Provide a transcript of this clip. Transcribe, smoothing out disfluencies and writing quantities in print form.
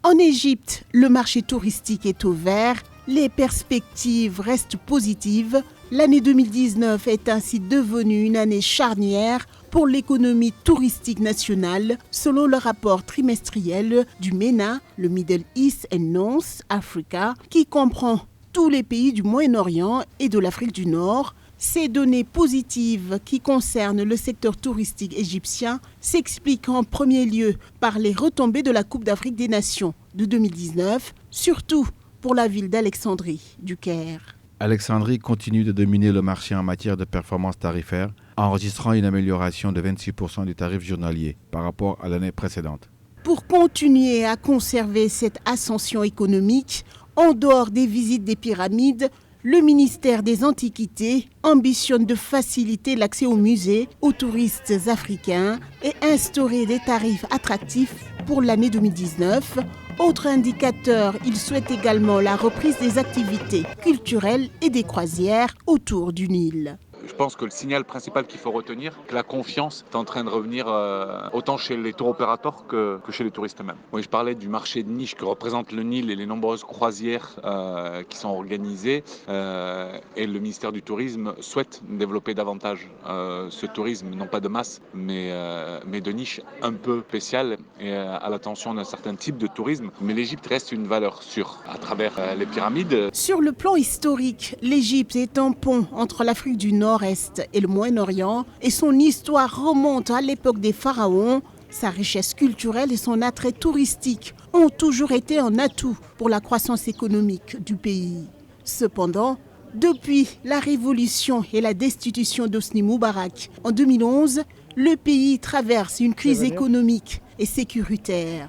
En Égypte, le marché touristique est ouvert, les perspectives restent positives. L'année 2019 est ainsi devenue une année charnière pour l'économie touristique nationale, selon le rapport trimestriel du MENA, le Middle East and North Africa, qui comprend tous les pays du Moyen-Orient et de l'Afrique du Nord. Ces données positives qui concernent le secteur touristique égyptien s'expliquent en premier lieu par les retombées de la Coupe d'Afrique des Nations de 2019, surtout pour la ville d'Alexandrie du Caire. Alexandrie continue de dominer le marché en matière de performance tarifaire, enregistrant une amélioration de 26% du tarif journalier par rapport à l'année précédente. Pour continuer à conserver cette ascension économique, en dehors des visites des pyramides, le ministère des Antiquités ambitionne de faciliter l'accès aux musées aux touristes africains et instaurer des tarifs attractifs pour l'année 2019. Autre indicateur, il souhaite également la reprise des activités culturelles et des croisières autour du Nil. Je pense que le signal principal qu'il faut retenir, c'est que la confiance est en train de revenir autant chez les tour opérateurs que chez les touristes eux-mêmes. Oui, je parlais du marché de niche que représente le Nil et les nombreuses croisières qui sont organisées. Et le ministère du Tourisme souhaite développer davantage ce tourisme, non pas de masse, mais de niche un peu spéciale et à l'attention d'un certain type de tourisme. Mais l'Égypte reste une valeur sûre à travers les pyramides. Sur le plan historique, l'Égypte est un pont entre l'Afrique du Nord et le Moyen-Orient, et son histoire remonte à l'époque des pharaons. Sa richesse culturelle et son attrait touristique ont toujours été un atout pour la croissance économique du pays. Cependant, depuis la révolution et la destitution d'Hosni Moubarak en 2011, le pays traverse une crise économique et sécuritaire.